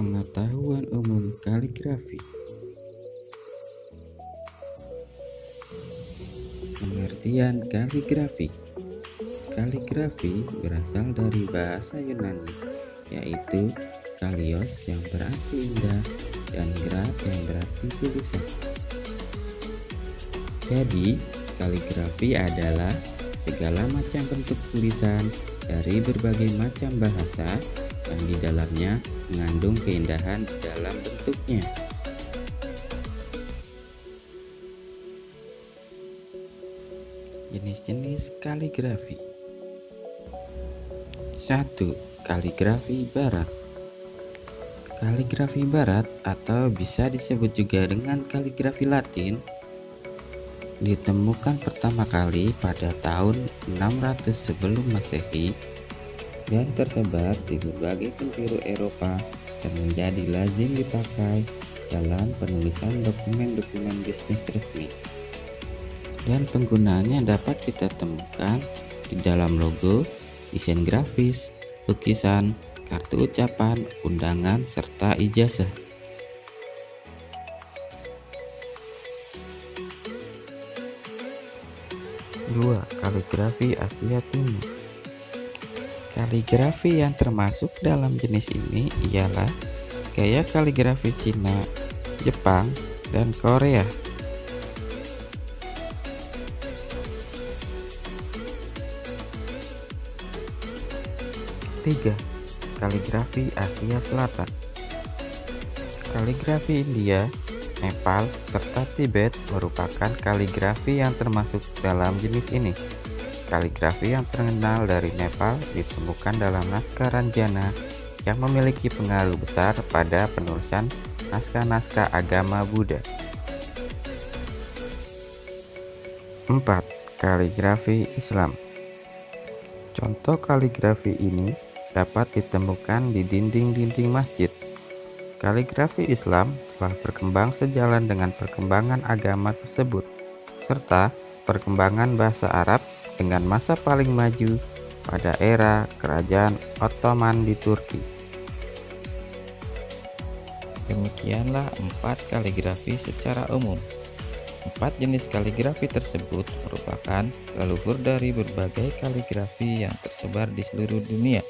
Pengetahuan umum kaligrafi. Pengertian kaligrafi. Kaligrafi berasal dari bahasa Yunani, yaitu kalios yang berarti indah dan graf yang berarti tulisan. Jadi, kaligrafi adalah segala macam bentuk tulisan dari berbagai macam bahasa yang di dalamnya mengandung keindahan di dalam bentuknya. Jenis-jenis kaligrafi. 1. Kaligrafi barat. Kaligrafi barat atau bisa disebut juga dengan kaligrafi Latin ditemukan pertama kali pada tahun 600 sebelum Masehi dan tersebar di berbagai penjuru Eropa dan menjadi lazim dipakai dalam penulisan dokumen-dokumen bisnis resmi. Dan penggunaannya dapat kita temukan di dalam logo, desain grafis, lukisan, kartu ucapan, undangan, serta ijazah. 2. Kaligrafi Asia Timur. Kaligrafi yang termasuk dalam jenis ini ialah gaya kaligrafi Cina, Jepang, dan Korea. 3. Kaligrafi Asia Selatan. Kaligrafi India, Nepal, serta Tibet merupakan kaligrafi yang termasuk dalam jenis ini. Kaligrafi yang terkenal dari Nepal ditemukan dalam naskah Ranjana yang memiliki pengaruh besar pada penulisan naskah-naskah agama Buddha. 4. Kaligrafi Islam. Contoh kaligrafi ini dapat ditemukan di dinding-dinding masjid. Kaligrafi Islam telah berkembang sejalan dengan perkembangan agama tersebut, serta perkembangan bahasa Arab dengan masa paling maju pada era Kerajaan Ottoman di Turki. Demikianlah 4 kaligrafi secara umum. 4 jenis kaligrafi tersebut merupakan leluhur dari berbagai kaligrafi yang tersebar di seluruh dunia.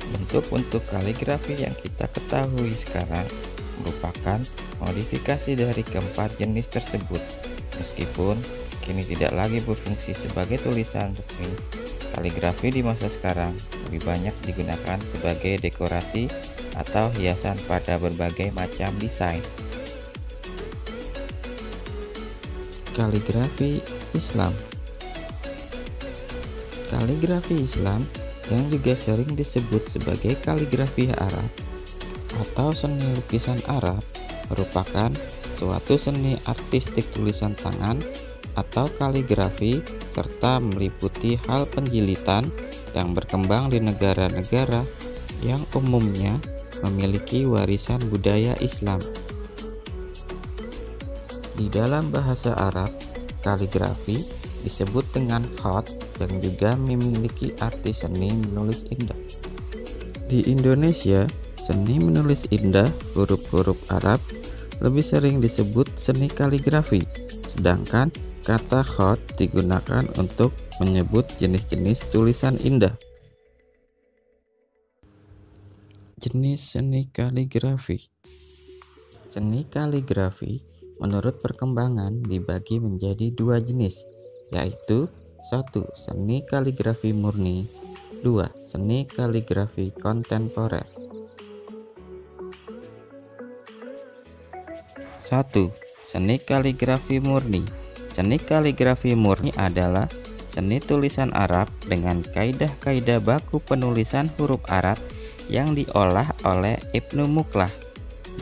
Bentuk-bentuk kaligrafi yang kita ketahui sekarang merupakan modifikasi dari keempat jenis tersebut. Meskipun kini tidak lagi berfungsi sebagai tulisan resmi, kaligrafi di masa sekarang lebih banyak digunakan sebagai dekorasi atau hiasan pada berbagai macam desain. Kaligrafi Islam. Kaligrafi Islam yang juga sering disebut sebagai kaligrafi Arab atau seni lukisan Arab merupakan suatu seni artistik tulisan tangan atau kaligrafi serta meliputi hal penjilitan yang berkembang di negara-negara yang umumnya memiliki warisan budaya Islam. Di dalam bahasa Arab, kaligrafi disebut dengan khat yang juga memiliki arti seni menulis indah. Di Indonesia, seni menulis indah huruf-huruf Arab lebih sering disebut seni kaligrafi, sedangkan kata khat digunakan untuk menyebut jenis-jenis tulisan indah. Jenis seni kaligrafi. Seni kaligrafi menurut perkembangan dibagi menjadi 2 jenis, yaitu 1. Seni kaligrafi murni. 2. Seni kaligrafi kontemporer. 1. Seni kaligrafi murni. Seni kaligrafi murni adalah seni tulisan Arab dengan kaidah-kaidah baku penulisan huruf Arab yang diolah oleh Ibnu Muklah.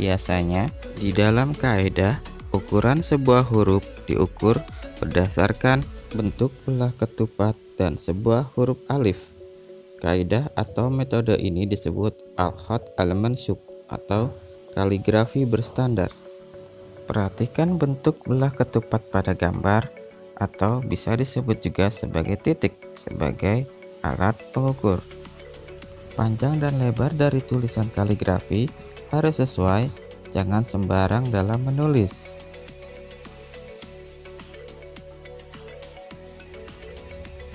Biasanya, di dalam kaidah, ukuran sebuah huruf diukur berdasarkan bentuk belah ketupat dan sebuah huruf alif. Kaidah atau metode ini disebut al-khat al-mansub atau kaligrafi berstandar. Perhatikan bentuk belah ketupat pada gambar atau bisa disebut juga sebagai titik sebagai alat pengukur. Panjang dan lebar dari tulisan kaligrafi Harus sesuai, jangan sembarang dalam menulis.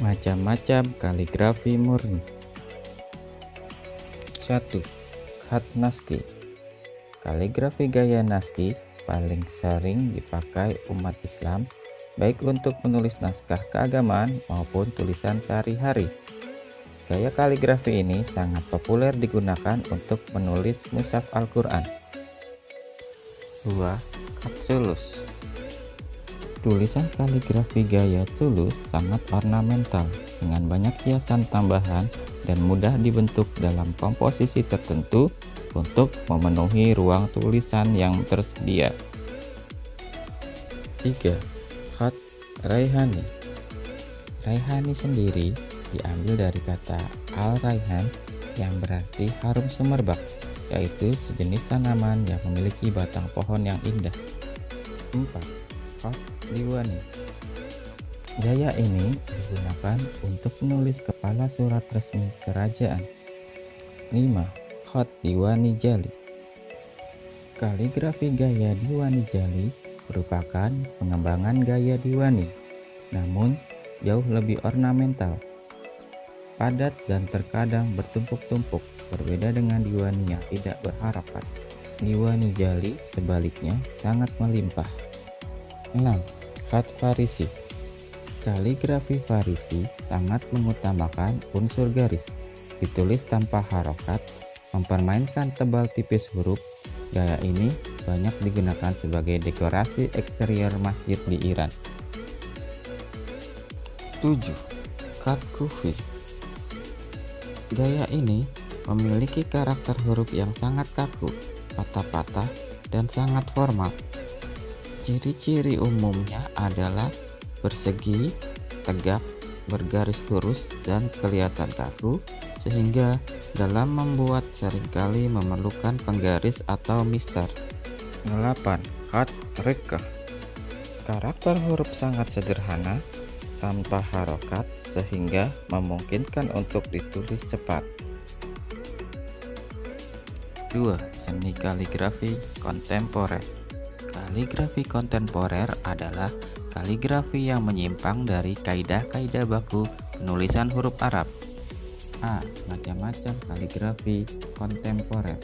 Macam-macam kaligrafi murni. 1. Khat Naskhi. Kaligrafi gaya Naskhi paling sering dipakai umat Islam, baik untuk menulis naskah keagamaan maupun tulisan sehari-hari. Gaya kaligrafi ini sangat populer digunakan untuk menulis mushaf Al-Quran. 2. Khat Sulus. Tulisan kaligrafi gaya sulus sangat ornamental dengan banyak hiasan tambahan dan mudah dibentuk dalam komposisi tertentu untuk memenuhi ruang tulisan yang tersedia. 3. Khat Raihani. Raihani sendiri diambil dari kata Al-Raihan yang berarti harum semerbak, yaitu sejenis tanaman yang memiliki batang pohon yang indah. 4. Khat Diwani. Gaya ini digunakan untuk menulis kepala surat resmi kerajaan. 5. Khat Diwani Jali. Kaligrafi gaya Diwani Jali merupakan pengembangan gaya Diwani, namun jauh lebih ornamental, padat dan terkadang bertumpuk-tumpuk, berbeda dengan Diwani yang tidak berharakat. Diwani Jali sebaliknya sangat melimpah. 6. Khat Farisi. Kaligrafi Farisi sangat mengutamakan unsur garis, ditulis tanpa harokat, mempermainkan tebal tipis huruf. Gaya ini banyak digunakan sebagai dekorasi eksterior masjid di Iran. 7. Khat Kufi. Gaya ini memiliki karakter huruf yang sangat kaku, patah-patah, dan sangat formal. Ciri-ciri umumnya adalah bersegi, tegap, bergaris lurus, dan kelihatan kaku, sehingga dalam membuat seringkali memerlukan penggaris atau mister. 8. Khat Riqqah. Karakter huruf sangat sederhana, tanpa harokat, sehingga memungkinkan untuk ditulis cepat. 2. Seni kaligrafi kontemporer. Kaligrafi kontemporer adalah kaligrafi yang menyimpang dari kaidah-kaidah baku penulisan huruf Arab. A. Macam-macam kaligrafi kontemporer.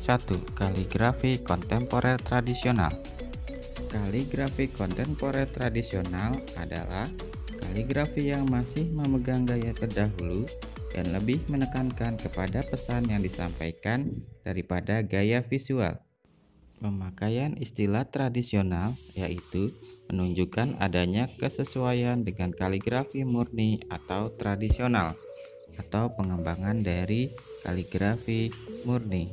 1. Kaligrafi kontemporer tradisional. Kaligrafi kontemporer tradisional adalah kaligrafi yang masih memegang gaya terdahulu dan lebih menekankan kepada pesan yang disampaikan daripada gaya visual. Pemakaian istilah tradisional yaitu menunjukkan adanya kesesuaian dengan kaligrafi murni atau tradisional, atau pengembangan dari kaligrafi murni.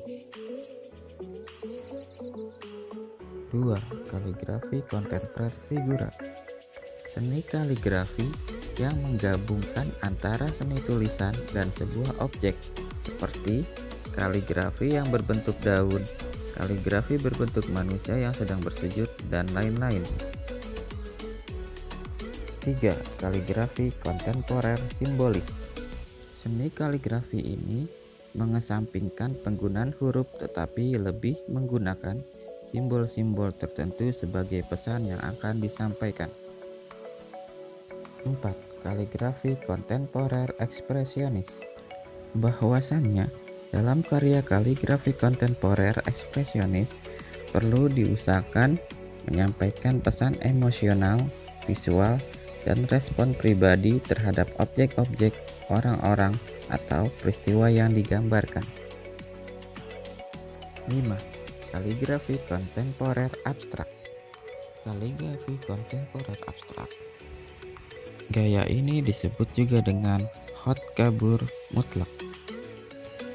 2. Kaligrafi kontemporer figura. Seni kaligrafi yang menggabungkan antara seni tulisan dan sebuah objek, seperti kaligrafi yang berbentuk daun, kaligrafi berbentuk manusia yang sedang bersujud, dan lain-lain. 3. Kaligrafi kontemporer simbolis. Seni kaligrafi ini mengesampingkan penggunaan huruf tetapi lebih menggunakan simbol-simbol tertentu sebagai pesan yang akan disampaikan. 4. Kaligrafi kontemporer ekspresionis. Bahwasannya dalam karya kaligrafi kontemporer ekspresionis perlu diusahakan menyampaikan pesan emosional, visual, dan respon pribadi terhadap objek-objek, orang-orang, atau peristiwa yang digambarkan. 5. Kaligrafi kontemporer abstrak. Kaligrafi kontemporer abstrak. Gaya ini disebut juga dengan hot kabur mutlak.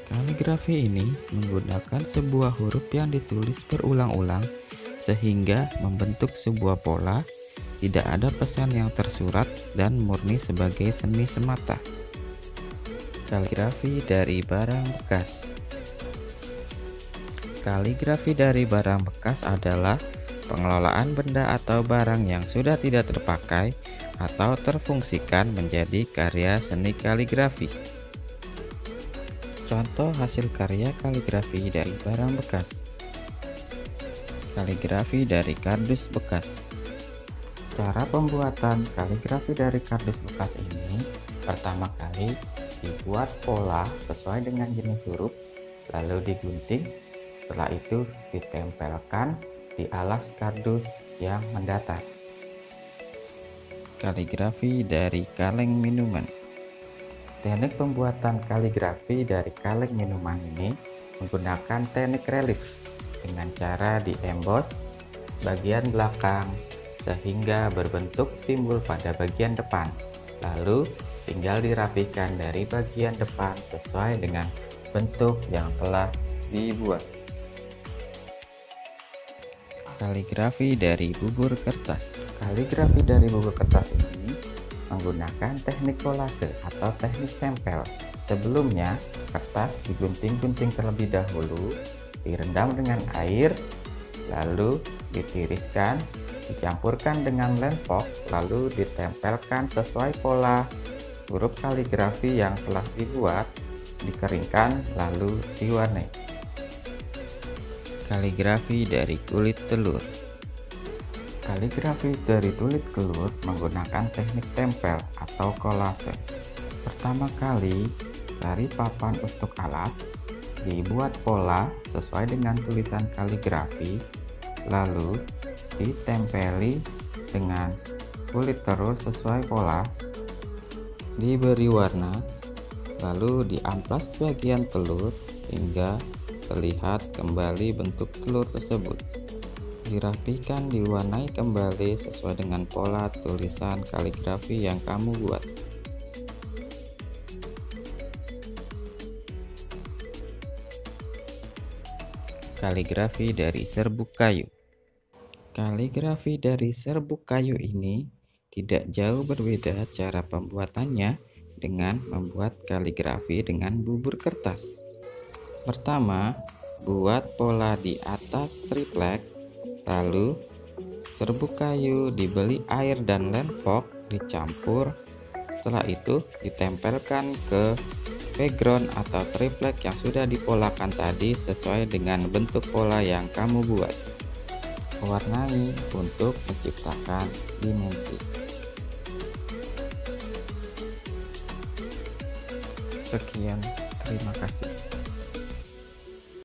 Kaligrafi ini menggunakan sebuah huruf yang ditulis berulang-ulang sehingga membentuk sebuah pola, tidak ada pesan yang tersurat dan murni sebagai seni semata. Kaligrafi dari barang bekas. Kaligrafi dari barang bekas adalah pengelolaan benda atau barang yang sudah tidak terpakai atau terfungsikan menjadi karya seni kaligrafi. Contoh hasil karya kaligrafi dari barang bekas. Kaligrafi dari kardus bekas. Cara pembuatan kaligrafi dari kardus bekas ini, pertama kali dibuat pola sesuai dengan jenis huruf, lalu digunting. Setelah itu ditempelkan di alas kardus yang mendatar. Kaligrafi dari kaleng minuman. Teknik pembuatan kaligrafi dari kaleng minuman ini menggunakan teknik relief dengan cara diembos bagian belakang sehingga berbentuk timbul pada bagian depan, lalu tinggal dirapikan dari bagian depan sesuai dengan bentuk yang telah dibuat. Kaligrafi dari bubur kertas. Kaligrafi dari bubur kertas ini menggunakan teknik kolase atau teknik tempel. Sebelumnya, kertas digunting-gunting terlebih dahulu, direndam dengan air, lalu ditiriskan, dicampurkan dengan lem fox, lalu ditempelkan sesuai pola huruf kaligrafi yang telah dibuat, dikeringkan, lalu diwarnai. Kaligrafi dari kulit telur. Kaligrafi dari kulit telur menggunakan teknik tempel atau kolase. Pertama kali, cari papan untuk alas, dibuat pola sesuai dengan tulisan kaligrafi, lalu ditempeli dengan kulit telur sesuai pola, diberi warna, lalu diamplas bagian telur hingga terlihat kembali bentuk telur tersebut. Dirapikan, diwarnai kembali sesuai dengan pola tulisan kaligrafi yang kamu buat. Kaligrafi dari serbuk kayu. Kaligrafi dari serbuk kayu ini tidak jauh berbeda cara pembuatannya dengan membuat kaligrafi dengan bubur kertas. Pertama, buat pola di atas triplek. Lalu serbuk kayu diberi air dan lem fox dicampur. Setelah itu ditempelkan ke background atau triplek yang sudah dipolakan tadi sesuai dengan bentuk pola yang kamu buat. Warnai untuk menciptakan dimensi. Sekian, terima kasih.